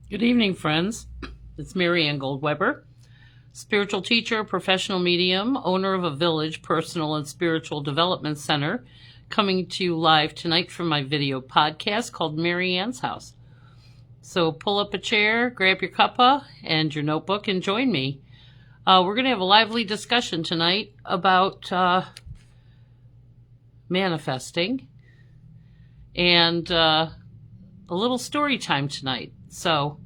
Good evening, friends. It's Mary Ann Goldweber, spiritual teacher, professional medium, owner of a Village personal and spiritual development center, coming to you live tonight from my video podcast called Mary Ann's House. So pull up a chair, grab your cuppa and your notebook, and join me. We're going to have a lively discussion tonight about manifesting and a little story time tonight. So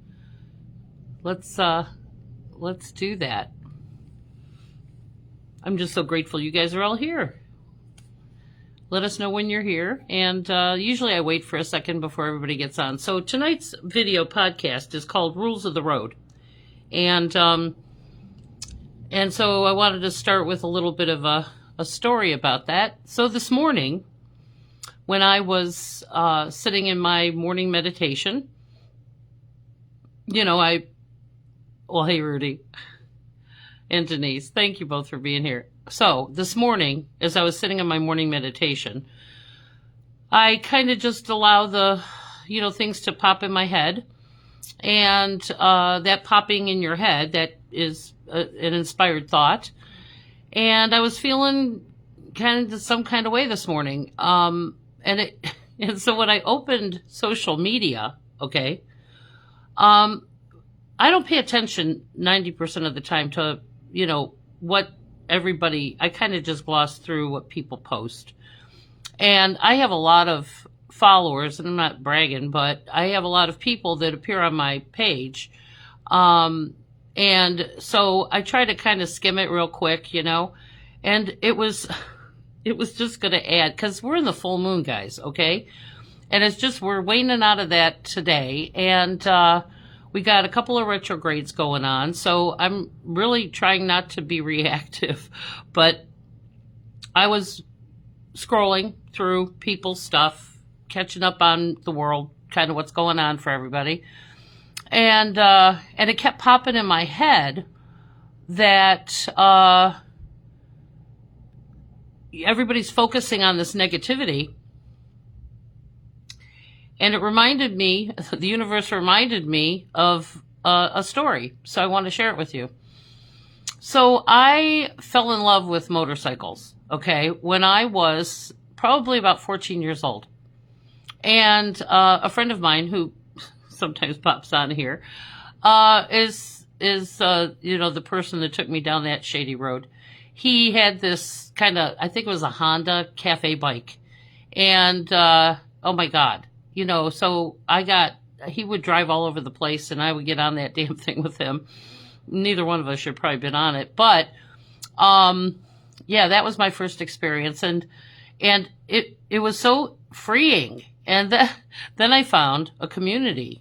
let's do that. I'm just so grateful you guys are all here. Let us know when you're here, and usually I wait for a second before everybody gets on. So tonight's video podcast is called Rules of the Road, and so I wanted to start with a little bit of a story about that. So this morning, when I was sitting in my morning meditation, hey, Rudy and Denise, thank you both for being here. So this morning, as I was sitting in my morning meditation, I kind of just allow the, things to pop in my head. And that popping in your head, that is an inspired thought. And I was feeling kind of some kind of way this morning. And so when I opened social media, I don't pay attention 90% of the time to, what everybody, I kind of just gloss through what people post. And I have a lot of followers, and I'm not bragging, but I have a lot of people that appear on my page. And so I try to kind of skim it real quick, and it was just going to add, because we're in the full moon, guys, okay? And it's just, we're waning out of that today. And, we got a couple of retrogrades going on, so I'm really trying not to be reactive. But I was scrolling through people's stuff, catching up on the world, kind of what's going on for everybody. And it kept popping in my head that everybody's focusing on this negativity. And it reminded me, the universe reminded me of a story. So I want to share it with you. So I fell in love with motorcycles, when I was probably about 14 years old. And a friend of mine who sometimes pops on here is the person that took me down that shady road. He had this kind of, I think it was a Honda cafe bike. And oh my God. So he would drive all over the place and I would get on that damn thing with him. Neither one of us should probably been on it, but, that was my first experience and it was so freeing. And then I found a community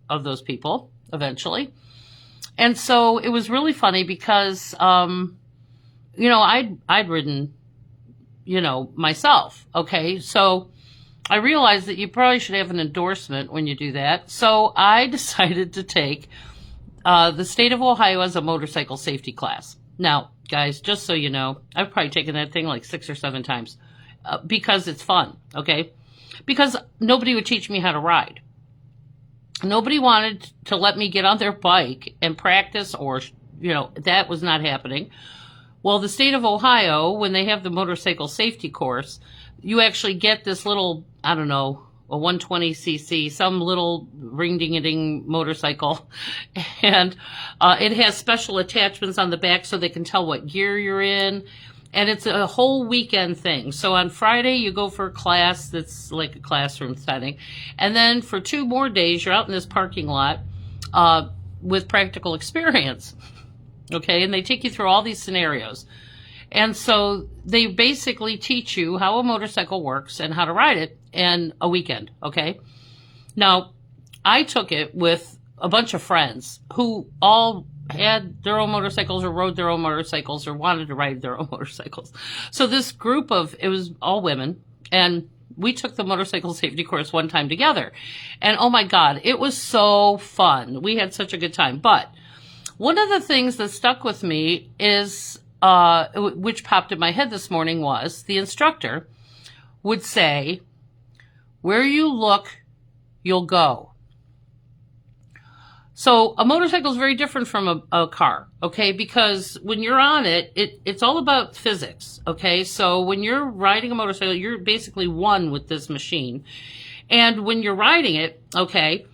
of those people eventually. And so it was really funny because, I'd ridden, myself. So I realized that you probably should have an endorsement when you do that. So I decided to take the state of Ohio as a motorcycle safety class. Now, guys, just so you know, I've probably taken that thing like 6 or 7 times because it's fun, Because nobody would teach me how to ride. Nobody wanted to let me get on their bike and practice or, that was not happening. Well, the state of Ohio, when they have the motorcycle safety course, you actually get this little, a 120cc, some little ring-ding-a-ding motorcycle. And it has special attachments on the back so they can tell what gear you're in. And it's a whole weekend thing. So on Friday, you go for a class that's like a classroom setting. And then for 2 more days, you're out in this parking lot with practical experience. And they take you through all these scenarios. And so they basically teach you how a motorcycle works and how to ride it in a weekend, Now, I took it with a bunch of friends who all had their own motorcycles or rode their own motorcycles or wanted to ride their own motorcycles. So this group it was all women, and we took the motorcycle safety course one time together. And oh my God, it was so fun. We had such a good time. But one of the things that stuck with me is which popped in my head this morning was the instructor would say, where you look, you'll go. So a motorcycle is very different from a car, okay? Because when you're on it, it's all about physics, okay? So when you're riding a motorcycle, you're basically one with this machine. And when you're riding it, okay,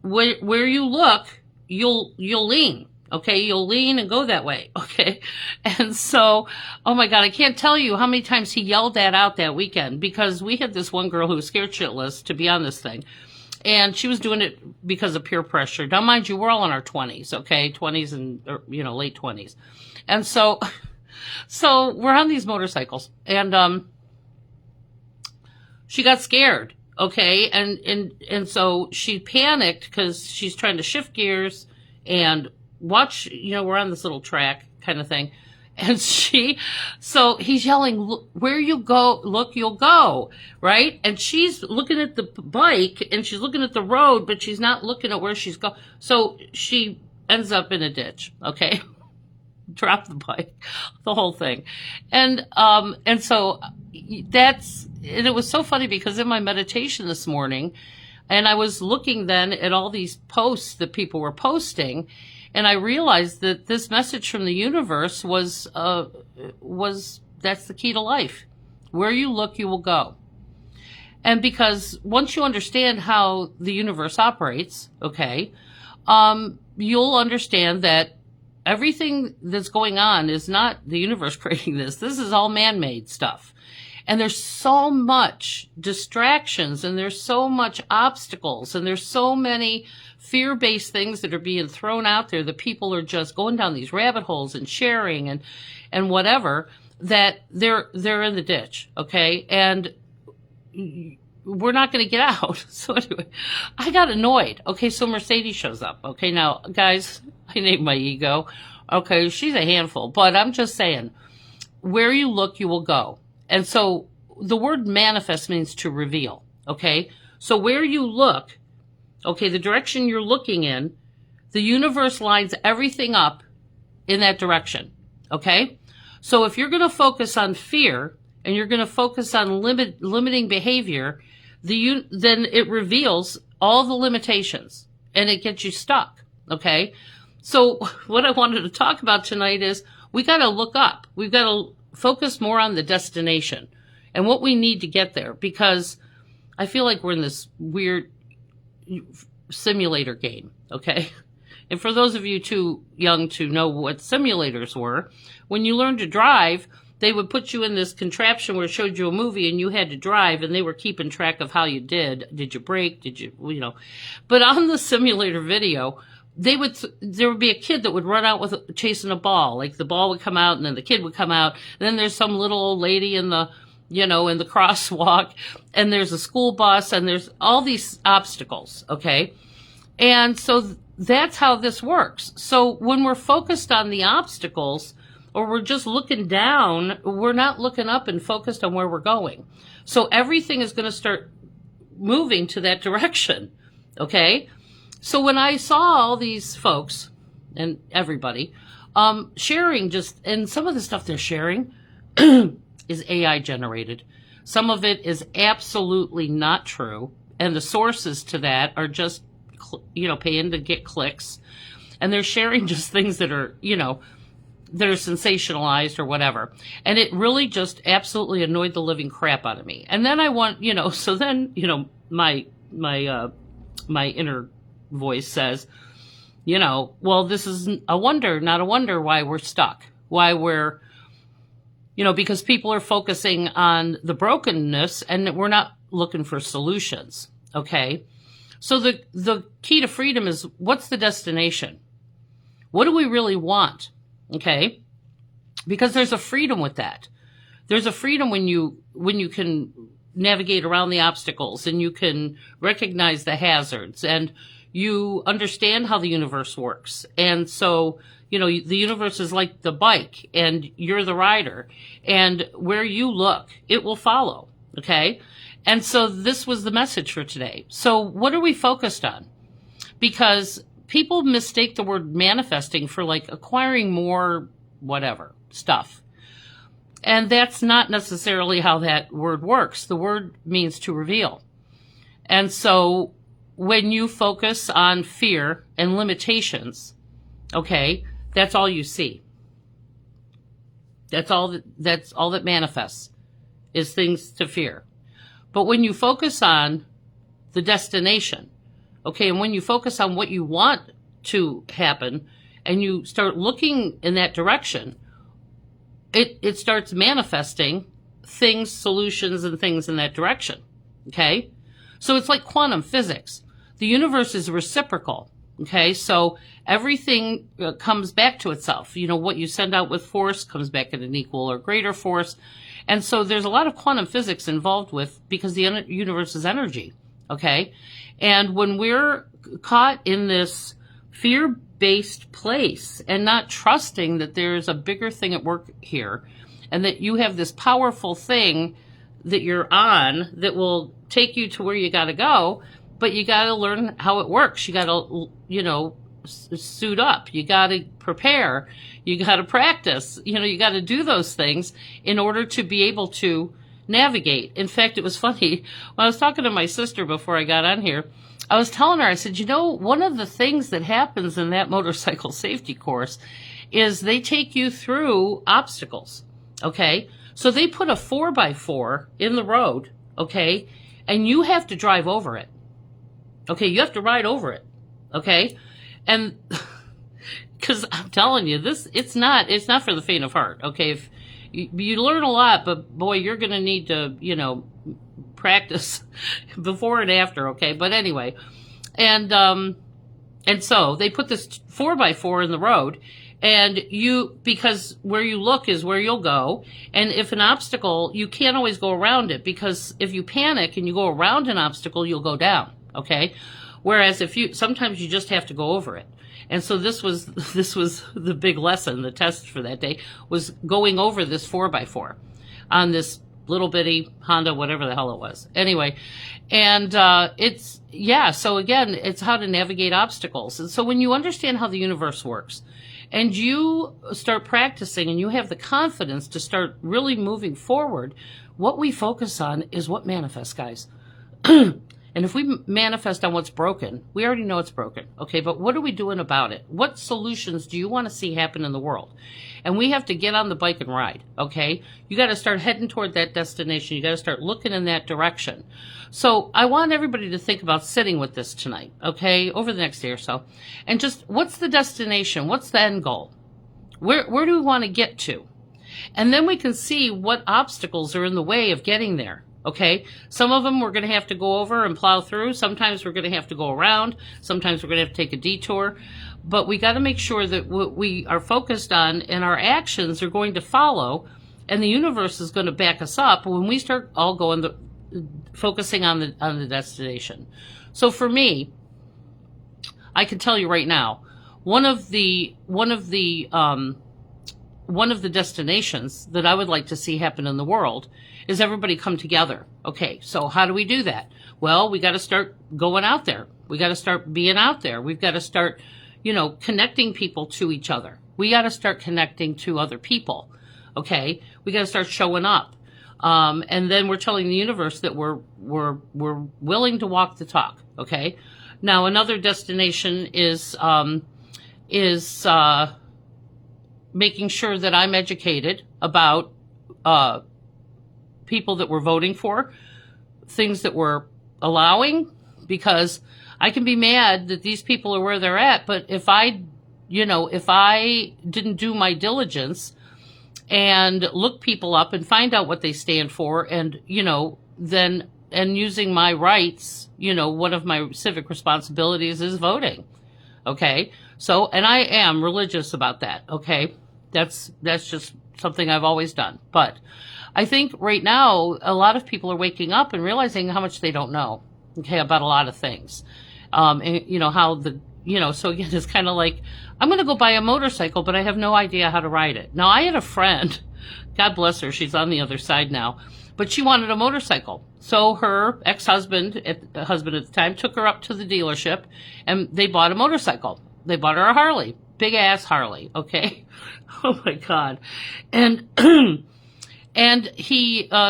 where you look, you'll lean. Okay, you'll lean and go that way. Okay. And so, oh my God, I can't tell you how many times he yelled that out that weekend, because we had this one girl who was scared shitless to be on this thing. And she was doing it because of peer pressure. Now, mind you, we're all in our 20s, okay? 20s and, late 20s. And so we're on these motorcycles, and she got scared, okay? And so she panicked because she's trying to shift gears and watch, we're on this little track kind of thing. And so he's yelling, where you go, look, you'll go, right? And she's looking at the bike and she's looking at the road, but she's not looking at where she's going. So she ends up in a ditch, okay? Drop the bike, the whole thing. And so and it was so funny because in my meditation this morning, and I was looking then at all these posts that people were posting, and I realized that this message from the universe was that's the key to life. Where you look, you will go. And because once you understand how the universe operates, okay, you'll understand that everything that's going on is not the universe creating this. This is all man-made stuff. And there's so much distractions, and there's so much obstacles, and there's so many fear-based things that are being thrown out there that people are just going down these rabbit holes and sharing and whatever, that they're in the ditch, okay? And we're not going to get out. So anyway, I got annoyed. Okay, so Mercedes shows up. Okay, now, guys, I named my ego. Okay, she's a handful, but I'm just saying, where you look, you will go. And so the word manifest means to reveal, okay? So where you look, okay, the direction you're looking in, the universe lines everything up in that direction, okay? So if you're going to focus on fear and you're going to focus on limiting behavior, then it reveals all the limitations and it gets you stuck, okay? So what I wanted to talk about tonight is we got to look up. We've got to focus more on the destination and what we need to get there, because I feel like we're in this weird simulator game, okay? And for those of you too young to know what simulators were, when you learned to drive, they would put you in this contraption where it showed you a movie and you had to drive, and they were keeping track of how you did. Did you brake? Did you, But on the simulator video, there would be a kid that would run out with chasing a ball. Like the ball would come out and then the kid would come out. And then there's some little old lady in the crosswalk, and there's a school bus, and there's all these obstacles. Okay. And so that's how this works. So when we're focused on the obstacles, or we're just looking down, we're not looking up and focused on where we're going. So everything is going to start moving to that direction. Okay. So when I saw all these folks and everybody sharing and some of the stuff they're sharing is AI generated. Some of it is absolutely not true. And the sources to that are just, paying to get clicks. And they're sharing just things that are, that are sensationalized or whatever. And it really just absolutely annoyed the living crap out of me. And then my inner voice says, well, this is a wonder, not a wonder why we're stuck, why we're, because people are focusing on the brokenness and we're not looking for solutions. Okay. So the key to freedom is, what's the destination? What do we really want? Okay. Because there's a freedom with that. There's a freedom when you can navigate around the obstacles and you can recognize the hazards and you understand how the universe works. And so, the universe is like the bike and you're the rider, and where you look, it will follow. Okay. And so this was the message for today. So what are we focused on? Because people mistake the word manifesting for like acquiring more whatever stuff. And that's not necessarily how that word works. The word means to reveal. And so when you focus on fear and limitations, okay, that's all you see. That's all that manifests is things to fear. But when you focus on the destination, okay, and when you focus on what you want to happen and you start looking in that direction, it starts manifesting things, solutions, and things in that direction. Okay? So it's like quantum physics. The universe is reciprocal. Okay? So everything comes back to itself. You know, what you send out with force comes back at an equal or greater force. And so there's a lot of quantum physics involved with, because the universe is energy. Okay? And when we're caught in this fear-based place and not trusting that there's a bigger thing at work here, and that you have this powerful thing that you're on that will take you to where you got to go, but you got to learn how it works. You got to, you know, suit up. You got to prepare. You got to practice. You know, you got to do those things in order to be able to navigate. In fact, it was funny when I was talking to my sister before I got on here. I was telling her, I said, you know, one of the things that happens in that motorcycle safety course is they take you through obstacles. Okay. So they put a 4x4 in the road. Okay. And you have to drive over it. Okay. You have to ride over it. Okay. And because I'm telling you, it's not for the faint of heart. Okay. If you learn a lot, but boy, you're going to need to, you know, practice before and after. Okay. But anyway, and so they put this 4x4 in the road, and because where you look is where you'll go. And if an obstacle, you can't always go around it, because if you panic and you go around an obstacle, you'll go down. Okay. Whereas sometimes you just have to go over it. And so this was the big lesson. The test for that day was going over this 4x4 on this little bitty Honda, whatever the hell it was. Anyway, and so again, it's how to navigate obstacles. And so when you understand how the universe works and you start practicing and you have the confidence to start really moving forward, what we focus on is what manifests, guys. And if we manifest on what's broken, we already know it's broken. Okay, but what are we doing about it? What solutions do you want to see happen in the world? And we have to get on the bike and ride. Okay, you got to start heading toward that destination. You got to start looking in that direction. So I want everybody to think about sitting with this tonight. Okay, over the next day or so, and just what's the destination? What's the end goal? Where do we want to get to? And then we can see what obstacles are in the way of getting there. Okay, some of them we're going to have to go over and plow through. Sometimes we're going to have to go around. Sometimes we're going to have to take a detour. But we got to make sure that what we are focused on and our actions are going to follow, and the universe is going to back us up when we start all focusing on the destination. So for me, I can tell you right now, one of the destinations that I would like to see happen in the world is everybody come together. Okay, so how do we do that? Well, we got to start going out there. We got to start being out there. We've got to start, you know, connecting people to each other. We got to start connecting to other people. Okay, we got to start showing up. And then we're telling the universe that we're willing to walk the talk. Okay. Now another destination is making sure that I'm educated about people that we're voting for, things that we're allowing, because I can be mad that these people are where they're at, but if I didn't do my diligence and look people up and find out what they stand for, and, you know, and using my rights, you know, one of my civic responsibilities is voting. Okay. So, and I am religious about that. Okay. That's just something I've always done. But I think right now, a lot of people are waking up and realizing how much they don't know, okay, about a lot of things. And, you know, so again, it's kind of like, I'm going to go buy a motorcycle, but I have no idea how to ride it. Now, I had a friend, God bless her, she's on the other side now, but she wanted a motorcycle. So her ex-husband, husband at the time, took her up to the dealership, and they bought a motorcycle. They bought her a Harley, big ass Harley, okay? Oh my God. And, and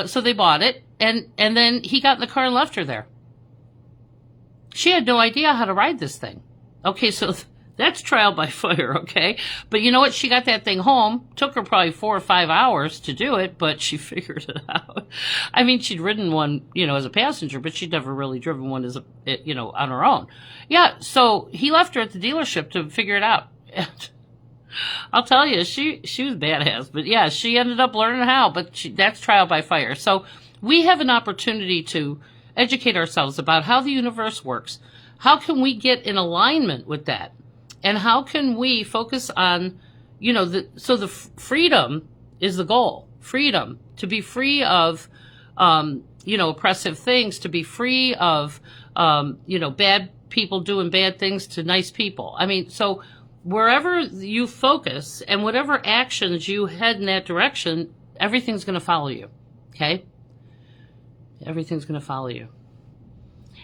so they bought it, and then he got in the car and left her there. she had no idea how to ride this thing. Okay, so that's trial by fire, okay? But you know what? She got that thing home. Took her probably 4 or 5 hours to do it, but she figured it out. I mean, she'd ridden one, as a passenger, but she'd never really driven one as on her own. Yeah, so he left her at the dealership to figure it out. And I'll tell you, she was badass. But yeah, she ended up learning how, but that's trial by fire. So we have an opportunity to educate ourselves about how the universe works. How can we get in alignment with that? And how can we focus on, the freedom is the goal. Freedom, to be free of, oppressive things, to be free of, bad people doing bad things to nice people. I mean, so wherever you focus and whatever actions you head in that direction, everything's going to follow you. Okay? Everything's going to follow you.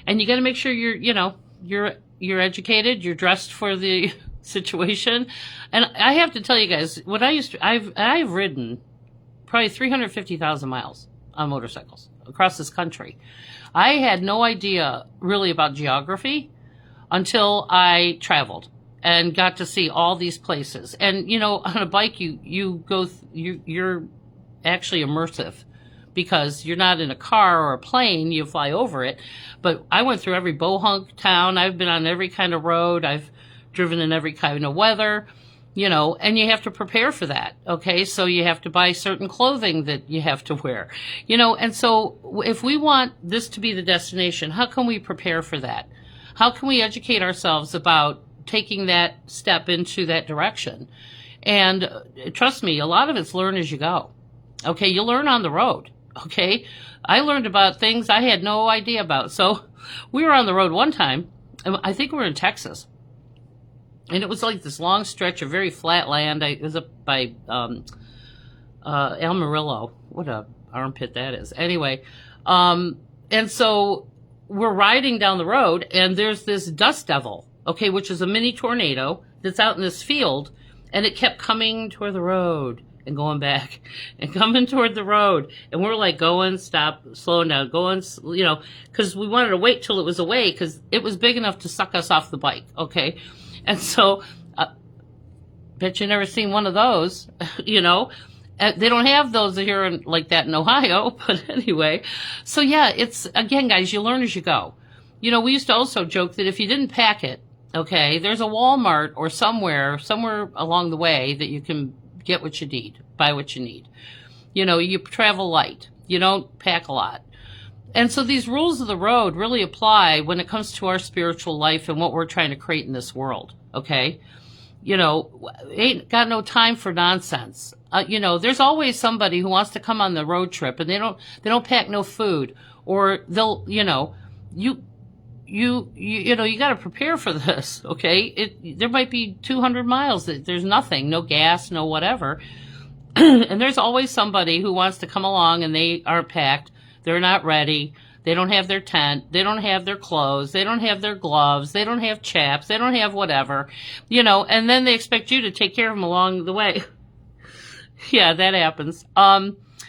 And you got to make sure you're educated, you're dressed for the situation. And I have to tell you guys, I've ridden probably 350,000 miles on motorcycles across this country. I had no idea really about geography until I traveled and got to see all these places. And on a bike, you're actually immersive, because you're not in a car or a plane, you fly over it. But I went through every bohunk town. I've been on every kind of road. I've driven in every kind of weather, and you have to prepare for that. Okay. So you have to buy certain clothing that you have to wear, and so if we want this to be the destination, how can we prepare for that? How can we educate ourselves about taking that step into that direction? And trust me, a lot of it's learn as you go. Okay. You learn on the road. Okay. I learned about things I had no idea about. So we were on the road one time, and I think we were in Texas, and it was like this long stretch of very flat land. It was up by, Amarillo. What a armpit that is. Anyway. And so we're riding down the road, and there's this dust devil, okay, which is a mini tornado that's out in this field, and it kept coming toward the road and going back and coming toward the road. And we're like going, stop, slowing down, going, because we wanted to wait till it was away, because it was big enough to suck us off the bike. Okay. And so, bet you never seen one of those, they don't have those here like that in Ohio, but anyway. So yeah, it's, again, guys, you learn as you go. We used to also joke that if you didn't pack it, okay, there's a Walmart or somewhere along the way that you can get what you need, buy what you need. You travel light. You don't pack a lot. And so these rules of the road really apply when it comes to our spiritual life and what we're trying to create in this world. Okay. Ain't got no time for nonsense. There's always somebody who wants to come on the road trip, and they don't pack no food, or they'll, you got to prepare for this. Okay. There might be 200 miles that there's nothing, no gas, no whatever. And there's always somebody who wants to come along, and they aren't packed. They're not ready. They don't have their tent. They don't have their clothes. They don't have their gloves. They don't have chaps. They don't have whatever, and then they expect you to take care of them along the way. Yeah, that happens.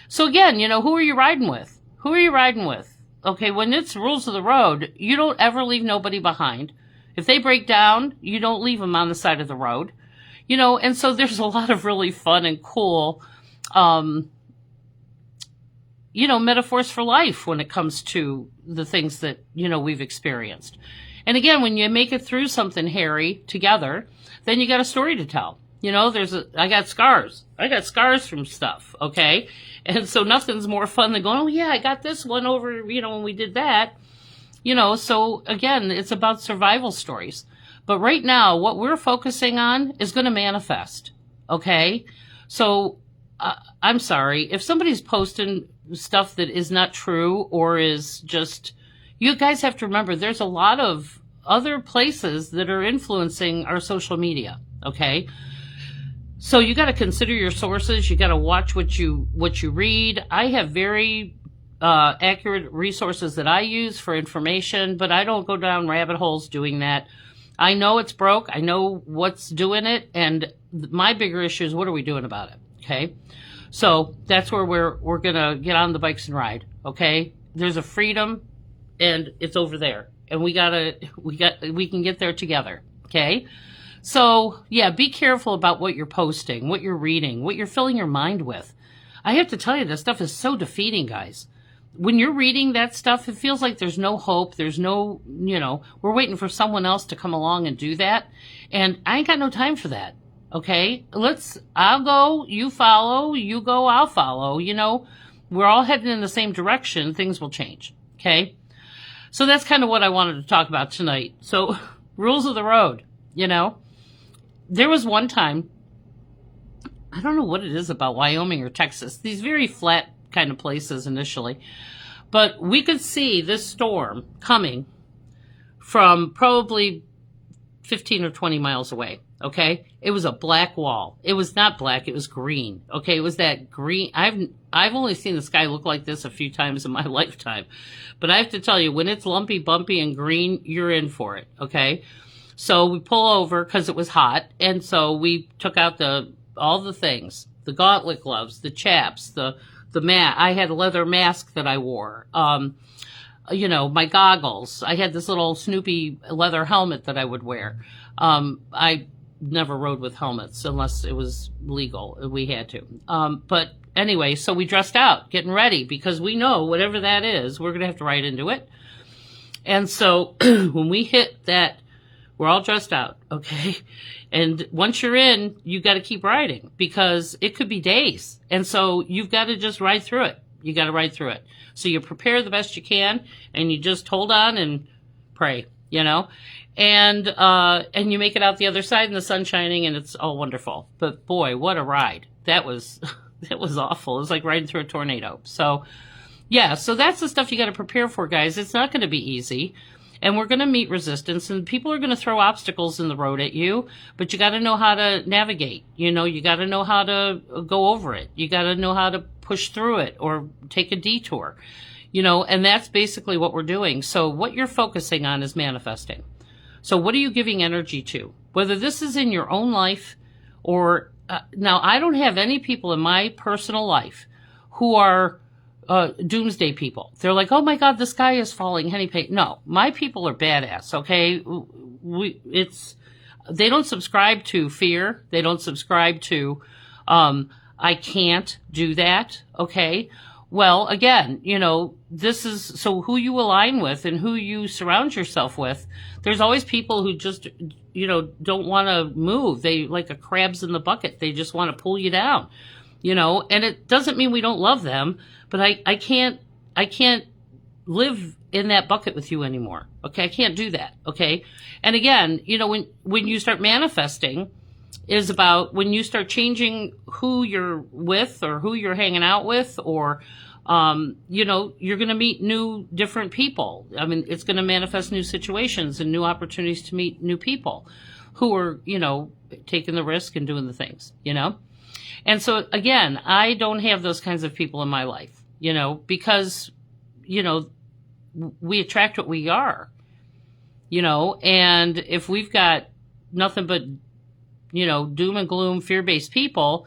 So again, who are you riding with? Who are you riding with? Okay, when it's rules of the road, you don't ever leave nobody behind. If they break down, you don't leave them on the side of the road. And so there's a lot of really fun and cool, metaphors for life when it comes to the things that, we've experienced. And again, when you make it through something hairy together, then you got a story to tell. I got scars. I got scars from stuff. Okay. And so nothing's more fun than going, oh yeah, I got this one over, when we did that. So again, it's about survival stories. But right now, what we're focusing on is going to manifest. Okay. So, I'm sorry. If somebody's posting stuff that is not true or is just, you guys have to remember there's a lot of other places that are influencing our social media. Okay. So you got to consider your sources. You got to watch what you read. I have very accurate resources that I use for information, but I don't go down rabbit holes doing that. I know it's broke. I know what's doing it. And my bigger issue is, what are we doing about it? Okay. So that's where we're going to get on the bikes and ride. Okay. There's a freedom, and it's over there. and we can get there together. Okay. So yeah, be careful about what you're posting, what you're reading, what you're filling your mind with. I have to tell you, this stuff is so defeating, guys. When you're reading that stuff, it feels like there's no hope. There's no, we're waiting for someone else to come along and do that. And I ain't got no time for that. Okay. I'll go, you follow, you go, I'll follow. We're all heading in the same direction. Things will change. Okay. So that's kind of what I wanted to talk about tonight. So rules of the road, there was one time, I don't know what it is about Wyoming or Texas, these very flat kind of places initially, but we could see this storm coming from probably 15 or 20 miles away. Okay. It was a black wall. It was not black. It was green. Okay. It was that green. I've only seen the sky look like this a few times in my lifetime, but I have to tell you, when it's lumpy, bumpy, and green, you're in for it. Okay. So we pull over because it was hot. And so we took out all the things, the gauntlet gloves, the chaps, the mat. I had a leather mask that I wore. My goggles. I had this little Snoopy leather helmet that I would wear. I never rode with helmets unless it was legal. We had to. But anyway, so we dressed out, getting ready, because we know whatever that is, we're going to have to ride into it. And so when we hit that, we're all dressed out, okay? And once you're in, you got to keep riding because it could be days. And so you've got to just ride through it. You got to ride through it. So you prepare the best you can and you just hold on and pray, and you make it out the other side and the sun's shining and it's all wonderful. But boy, what a ride. That was awful. It was like riding through a tornado. So yeah, so that's the stuff you got to prepare for, guys. It's not going to be easy. And we're going to meet resistance, and people are going to throw obstacles in the road at you, but you got to know how to navigate. You got to know how to go over it. You got to know how to push through it or take a detour, and that's basically what we're doing. So what you're focusing on is manifesting. So what are you giving energy to? Whether this is in your own life or, now I don't have any people in my personal life who are doomsday people. They're like, oh my God, the sky is falling, Henny Pay. No, my people are badass. Okay. They don't subscribe to fear. They don't subscribe to, I can't do that. Okay. Well, again, this is, so who you align with and who you surround yourself with. There's always people who just, don't want to move. They like a crabs in the bucket. They just want to pull you down, and it doesn't mean we don't love them. But I can't live in that bucket with you anymore. Okay. I can't do that. Okay. And again, when you start manifesting is about when you start changing who you're with or who you're hanging out with, or, you're going to meet different people. I mean, it's going to manifest new situations and new opportunities to meet new people who are, taking the risk and doing the things, And so again, I don't have those kinds of people in my life. Because, we attract what we are, and if we've got nothing but, doom and gloom, fear-based people,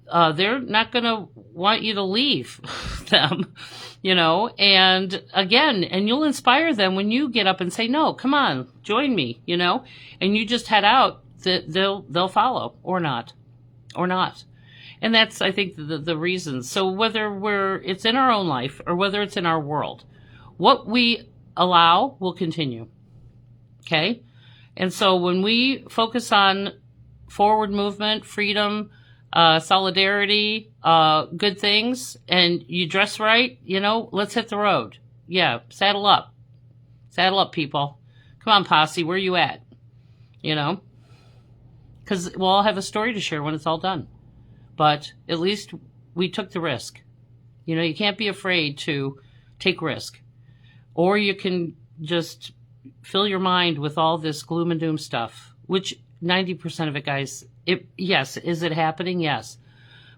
they're not going to want you to leave them, and again, and you'll inspire them when you get up and say, no, come on, join me, and you just head out, they'll follow or not. And that's, I think, the reason. So whether it's in our own life or whether it's in our world, what we allow will continue. Okay? And so when we focus on forward movement, freedom, solidarity, good things, and you dress right, let's hit the road. Yeah, saddle up. Saddle up, people. Come on, posse, where you at? Because we'll all have a story to share when it's all done. But at least we took the risk. You can't be afraid to take risk. Or you can just fill your mind with all this gloom and doom stuff, which 90% of it, guys, yes, is it happening? Yes.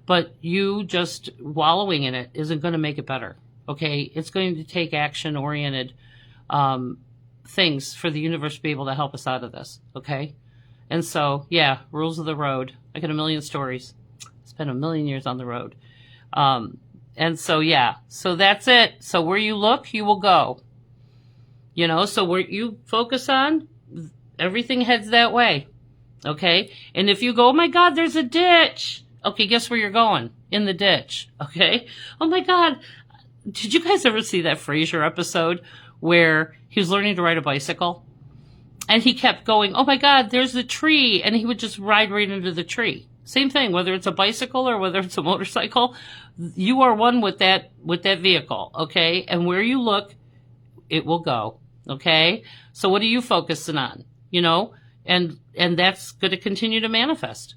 But you just wallowing in it isn't going to make it better. Okay? It's going to take action-oriented things for the universe to be able to help us out of this. Okay? And so, yeah, rules of the road. I got a million stories. Spent a million years on the road. And so, yeah, so that's it. So where you look, you will go. So where you focus on, everything heads that way. Okay. And if you go, oh my God, there's a ditch. Okay. Guess where you're going? In the ditch. Okay. Oh my God. Did you guys ever see that Frasier episode where he was learning to ride a bicycle? And he kept going, oh my God, there's a tree. And he would just ride right into the tree. Same thing, whether it's a bicycle or whether it's a motorcycle, you are one with that vehicle. Okay. And where you look, it will go. Okay. So what are you focusing on? And that's going to continue to manifest.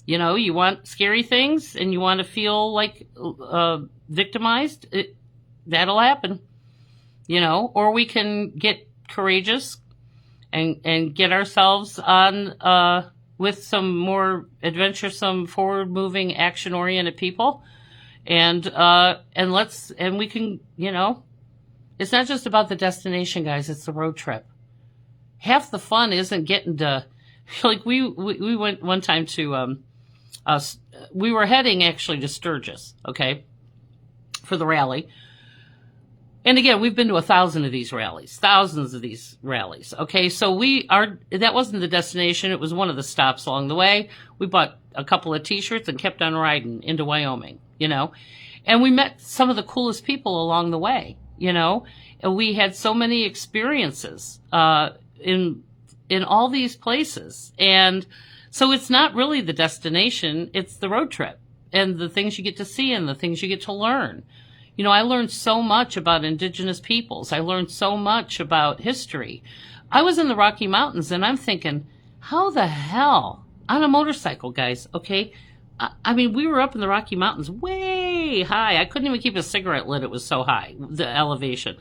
You want scary things and you want to feel like, victimized. That'll happen, or we can get courageous and get ourselves on, with some more adventuresome, forward-moving, action-oriented people, and we can, it's not just about the destination, guys. It's the road trip. Half the fun isn't getting to, like we went one time to, we were heading actually to Sturgis, okay, for the rally. And again, we've been to thousands of these rallies. Okay. So that wasn't the destination. It was one of the stops along the way. We bought a couple of t-shirts and kept on riding into Wyoming, and we met some of the coolest people along the way, and we had so many experiences, in all these places. And so it's not really the destination. It's the road trip and the things you get to see and the things you get to learn. I learned so much about indigenous peoples. I learned so much about history. I was in the Rocky Mountains and I'm thinking, how the hell on a motorcycle, guys? Okay. I mean, we were up in the Rocky Mountains way high. I couldn't even keep a cigarette lit. It was so high, the elevation.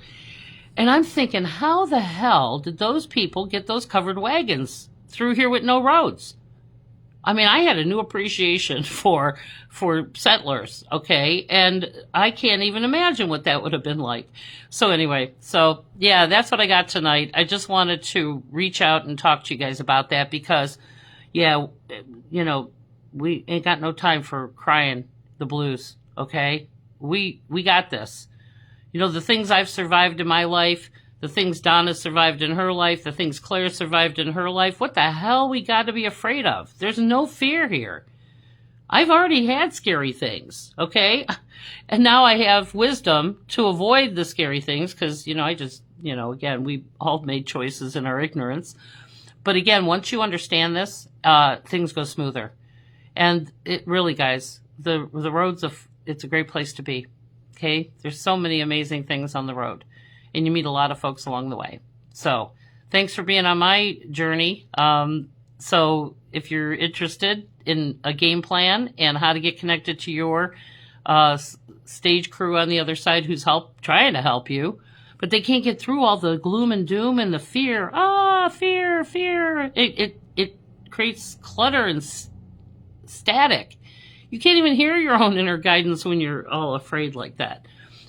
And I'm thinking, how the hell did those people get those covered wagons through here with no roads? I mean, I had a new appreciation for settlers, okay? And I can't even imagine what that would have been like. So anyway, yeah, that's what I got tonight. I just wanted to reach out and talk to you guys about that because, yeah, we ain't got no time for crying the blues, okay? We got this. The things I've survived in my life, the things Donna survived in her life, the things Claire survived in her life, what the hell we got to be afraid of? There's no fear here. I've already had scary things, okay? And now I have wisdom to avoid the scary things because, I just, again, we all made choices in our ignorance. But again, once you understand this, things go smoother. And it really, guys, the roads it's a great place to be, okay? There's so many amazing things on the road. And you meet a lot of folks along the way. So thanks for being on my journey. So if you're interested in a game plan and how to get connected to your stage crew on the other side who's trying to help you, but they can't get through all the gloom and doom and the fear. Fear. It creates clutter and static. You can't even hear your own inner guidance when you're all afraid like that.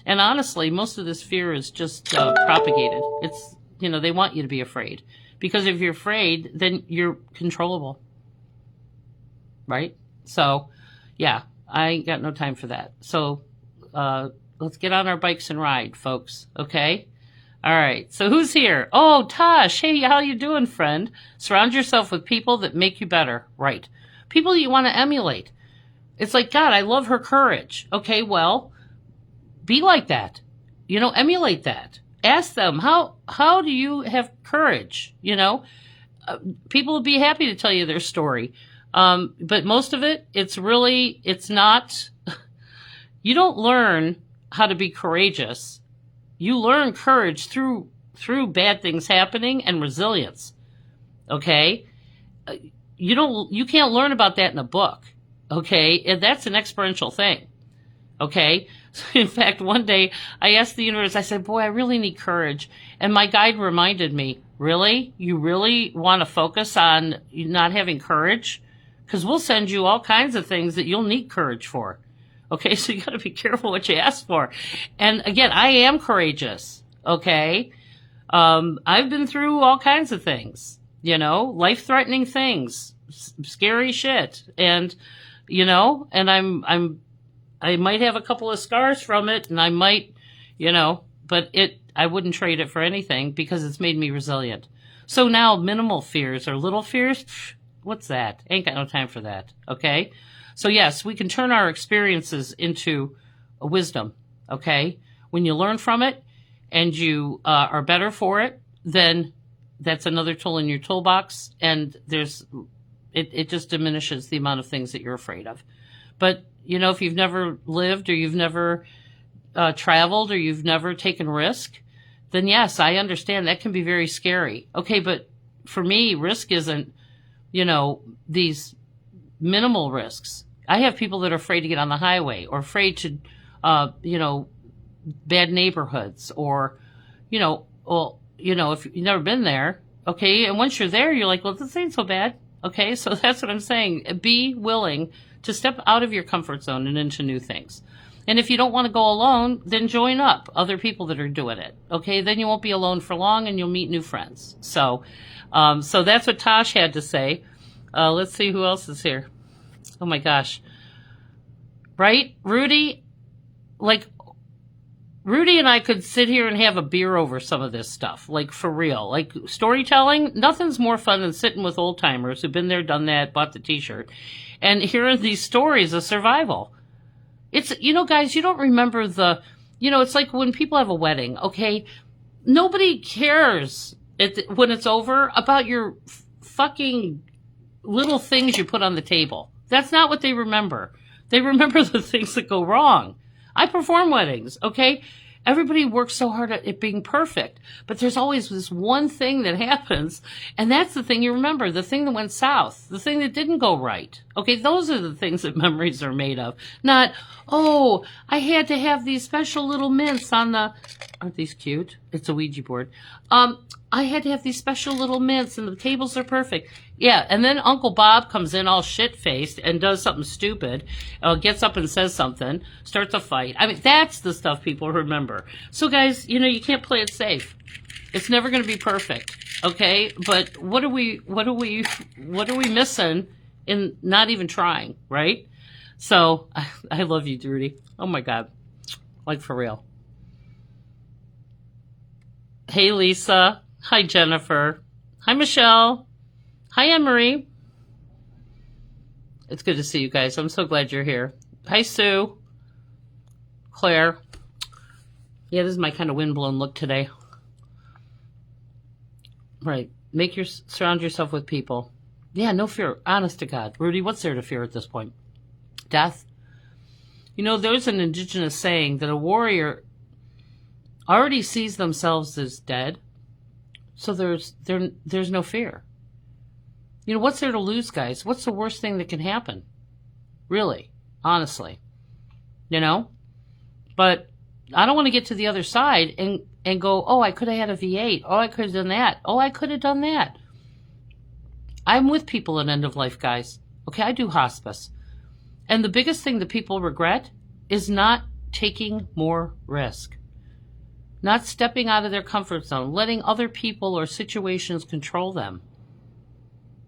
And honestly, most of this fear is just propagated. It's, they want you to be afraid. Because if you're afraid, then you're controllable. Right? So, yeah, I ain't got no time for that. So, let's get on our bikes and ride, folks. Okay? All right. So who's here? Oh, Tosh. Hey, how you doing, friend? Surround yourself with people that make you better. Right. People you want to emulate. It's like, God, I love her courage. Okay, well, be like that, emulate that. Ask them, how do you have courage? People will be happy to tell you their story. But most of it, it's not, you don't learn how to be courageous. You learn courage through bad things happening and resilience. Okay. You can't learn about that in a book. Okay. And that's an experiential thing. Okay. In fact, one day I asked the universe, I said, boy, I really need courage. And my guide reminded me, really? You really want to focus on not having courage? Because we'll send you all kinds of things that you'll need courage for. Okay, so you got to be careful what you ask for. And again, I am courageous. Okay. I've been through all kinds of things, life-threatening things, scary shit. And, and I might have a couple of scars from it and I might, but I wouldn't trade it for anything because it's made me resilient. So now minimal fears or little fears, what's that? Ain't got no time for that. Okay. So yes, we can turn our experiences into a wisdom. Okay. When you learn from it and you are better for it, then that's another tool in your toolbox. And it just diminishes the amount of things that you're afraid of. But, if you've never lived or you've never traveled or you've never taken risk, then yes, I understand that can be very scary. Okay, but for me, risk isn't, these minimal risks. I have people that are afraid to get on the highway or afraid to, bad neighborhoods or, if you've never been there, okay, and once you're there, you're like, well, this ain't so bad. Okay, so that's what I'm saying. Be willing to step out of your comfort zone and into new things. And if you don't want to go alone, then join up other people that are doing it. Okay, then you won't be alone for long and you'll meet new friends. So that's what Tosh had to say. Let's see who else is here. Oh my gosh. Right? Rudy and I could sit here and have a beer over some of this stuff, like for real. Like storytelling, nothing's more fun than sitting with old timers who've been there, done that, bought the t-shirt, and hearing these stories of survival. It's, guys, you don't remember it's like when people have a wedding, okay? Nobody cares when it's over about your fucking little things you put on the table. That's not what they remember. They remember the things that go wrong. I perform weddings, okay? Everybody works so hard at it being perfect, but there's always this one thing that happens, and that's the thing you remember, the thing that went south, the thing that didn't go right. Okay, those are the things that memories are made of. Not, oh, I had to have these special little mints on the, aren't these cute? It's a Ouija board. I had to have these special little mints and the tables are perfect. Yeah, and then Uncle Bob comes in all shit-faced and does something stupid, gets up and says something, starts a fight. I mean, that's the stuff people remember. So guys, you can't play it safe. It's never going to be perfect, okay? But what are we missing in not even trying, right? So, I love you, Rudy. Oh my God. Like for real. Hey, Lisa. Hi, Jennifer. Hi, Michelle. Hi, Emery. It's good to see you guys. I'm so glad you're here. Hi, Sue. Claire. Yeah, this is my kind of windblown look today. Right. Surround yourself with people. Yeah, no fear. Honest to God. Rudy, what's there to fear at this point? Death? There's an indigenous saying that a warrior already sees themselves as dead, so there's no fear. What's there to lose, guys? What's the worst thing that can happen? Really, honestly, But I don't want to get to the other side and go, oh, I could have had a V8. Oh, I could have done that. Oh, I could have done that. I'm with people at end of life, guys. Okay, I do hospice. And the biggest thing that people regret is not taking more risk. Not stepping out of their comfort zone, letting other people or situations control them.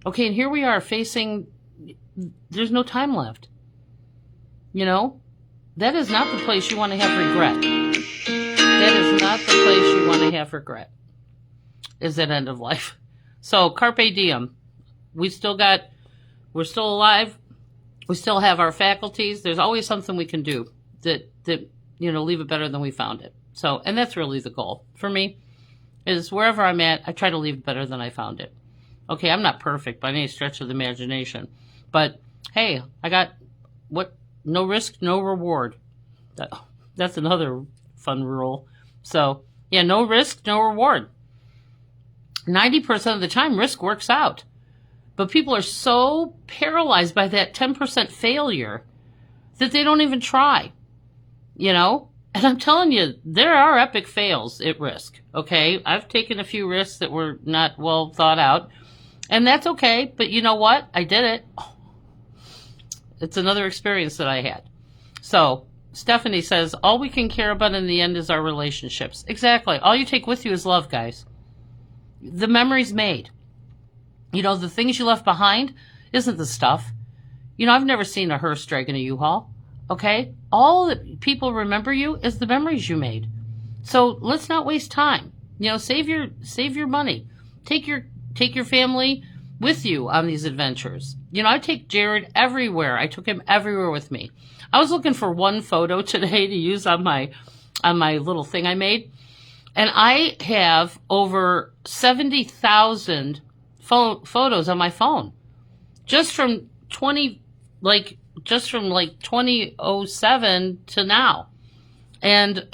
Okay, and here we are there's no time left. That is not the place you want to have regret. That is not the place you want to have regret, is at end of life. So, carpe diem. We're still alive. We still have our faculties. There's always something we can do that leave it better than we found it. So, and that's really the goal for me, is wherever I'm at, I try to leave it better than I found it. Okay, I'm not perfect by any stretch of the imagination, but hey, I got no risk, no reward. That's another fun rule. So, yeah, no risk, no reward. 90% of the time, risk works out. But people are so paralyzed by that 10% failure that they don't even try, And I'm telling you, there are epic fails at risk, okay? I've taken a few risks that were not well thought out, and that's okay, but you know what? I did it. It's another experience that I had. So, Stephanie says, all we can care about in the end is our relationships. Exactly. All you take with you is love, guys. The memories made. The things you left behind isn't the stuff. I've never seen a hearse dragging a U-Haul. Okay? All that people remember you is the memories you made. So let's not waste time. Save your money. Take your family with you on these adventures. I take Jared everywhere. I took him everywhere with me. I was looking for one photo today to use on my little thing I made, and I have over 70,000 photos on my phone, just from 2007 to now. And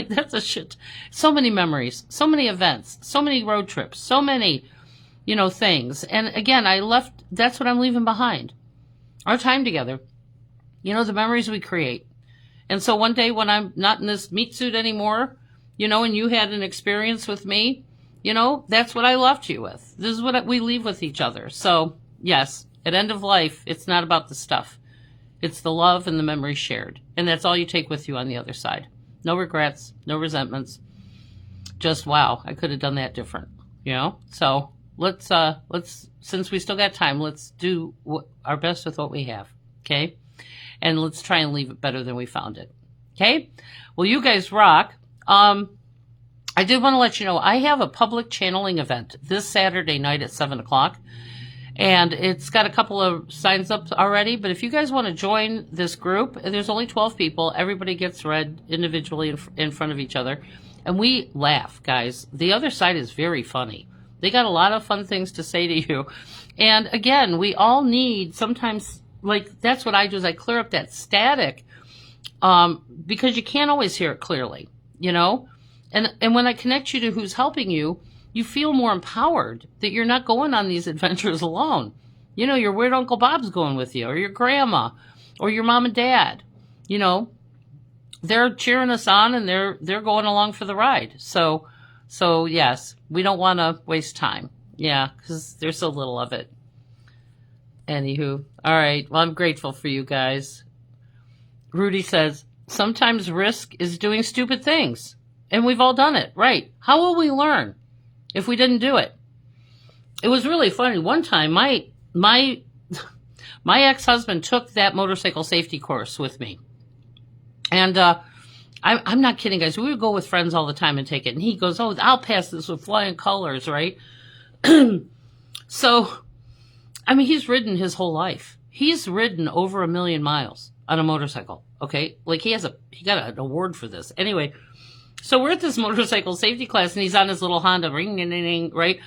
that's a shit. So many memories, so many events, so many road trips, so many, things. And again, that's what I'm leaving behind. Our time together, the memories we create. And so one day when I'm not in this meat suit anymore, and you had an experience with me, that's what I left you with. This is what we leave with each other. So yes, at end of life, it's not about the stuff. It's the love and the memories shared. And that's all you take with you on the other side. No regrets, no resentments. Just, wow, I could have done that different, So let's, since we still got time, let's do our best with what we have. Okay. And let's try and leave it better than we found it. Okay. Well, you guys rock. I did want to let you know, I have a public channeling event this Saturday night at 7:00. And it's got a couple of signs up already. But if you guys want to join this group, there's only 12 people. Everybody gets read individually in front of each other. And we laugh, guys. The other side is very funny. They got a lot of fun things to say to you. And again, we all need sometimes, that's what I do is I clear up that static, because you can't always hear it clearly, And when I connect you to who's helping you, you feel more empowered that you're not going on these adventures alone. Your weird Uncle Bob's going with you, or your grandma, or your mom and dad. They're cheering us on, and they're going along for the ride. So yes, we don't want to waste time. Yeah, because there's so little of it. Anywho, all right. Well, I'm grateful for you guys. Rudy says, sometimes risk is doing stupid things. And we've all done it, right? How will we learn if we didn't do it? It was really funny. One time, my ex-husband took that motorcycle safety course with me. And I'm not kidding, guys. We would go with friends all the time and take it. And he goes, oh, I'll pass this with flying colors, right? So, he's ridden his whole life. He's ridden over 1 million miles on a motorcycle, okay? He got an award for this. Anyway, so we're at this motorcycle safety class, and he's on his little Honda, ring, ding, ding, ding, right?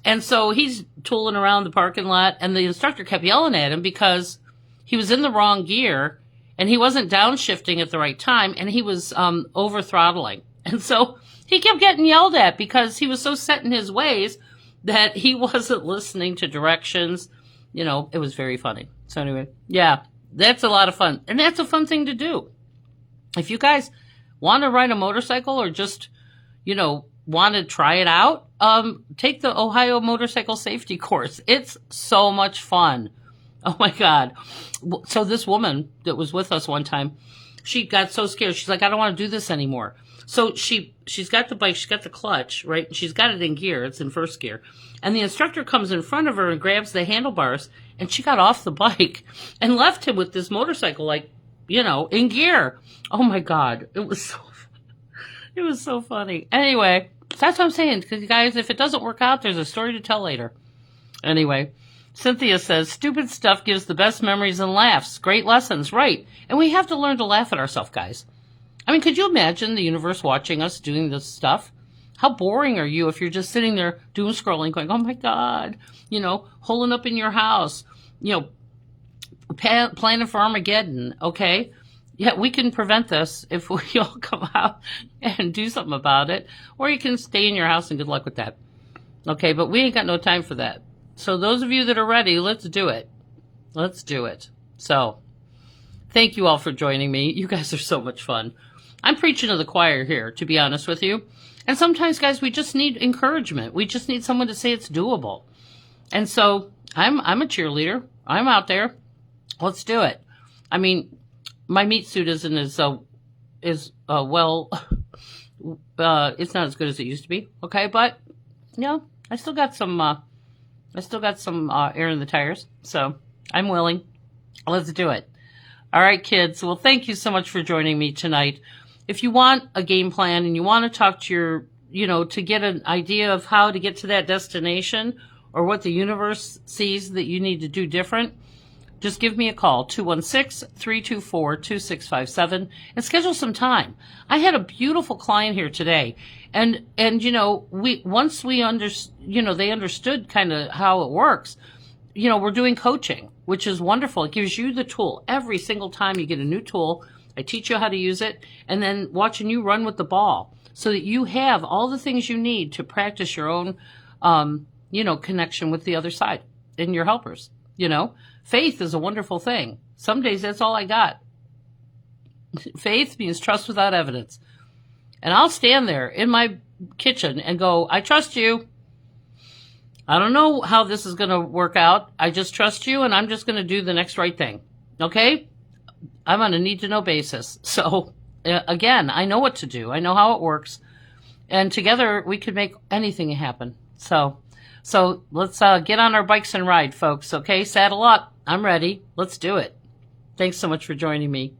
And so he's tooling around the parking lot, and the instructor kept yelling at him because he was in the wrong gear, and he wasn't downshifting at the right time, and he was over throttling. And so he kept getting yelled at because he was so set in his ways that he wasn't listening to directions. It was very funny. So anyway, yeah, that's a lot of fun. And that's a fun thing to do. If you guys want to ride a motorcycle or just, want to try it out, take the Ohio Motorcycle Safety Course. It's so much fun. Oh my God. So this woman that was with us one time, she got so scared. She's like, I don't want to do this anymore. So she's got the bike, she's got the clutch, right? She's got it in gear. It's in first gear. And the instructor comes in front of her and grabs the handlebars, and she got off the bike and left him with this motorcycle, in gear. Oh my God. It was so funny. Anyway, that's what I'm saying. Because guys, if it doesn't work out, there's a story to tell later. Anyway, Cynthia says, stupid stuff gives the best memories and laughs. Great lessons, right? And we have to learn to laugh at ourselves, guys. Could you imagine the universe watching us doing this stuff? How boring are you if you're just sitting there doom scrolling, going, oh my God, holding up in your house, planning for Armageddon, okay? Yeah, we can prevent this if we all come out and do something about it. Or you can stay in your house and good luck with that. Okay, but we ain't got no time for that. So those of you that are ready, let's do it. Let's do it. So thank you all for joining me. You guys are so much fun. I'm preaching to the choir here, to be honest with you. And sometimes, guys, we just need encouragement. We just need someone to say it's doable. And so I'm a cheerleader. I'm out there. Let's do it. My meat suit isn't as it's not as good as it used to be. Okay, but I still got some air in the tires, so I'm willing. Let's do it. All right, kids. Well, thank you so much for joining me tonight. if you want a game plan and you want to talk to your, to get an idea of how to get to that destination or what the universe sees that you need to do different, just give me a call, 216-324-2657, and schedule some time. I had a beautiful client here today, and once they understood kind of how it works, we're doing coaching, which is wonderful. It gives you the tool. Every single time you get a new tool, I teach you how to use it, and then watching you run with the ball so that you have all the things you need to practice your own, connection with the other side and your helpers. Faith is a wonderful thing. Some days that's all I got. Faith means trust without evidence. And I'll stand there in my kitchen and go, I trust you. I don't know how this is going to work out. I just trust you, and I'm just going to do the next right thing. Okay? I'm on a need-to-know basis. So, again, I know what to do. I know how it works. And together, we could make anything happen. So let's get on our bikes and ride, folks. Okay? Saddle up. I'm ready. Let's do it. Thanks so much for joining me.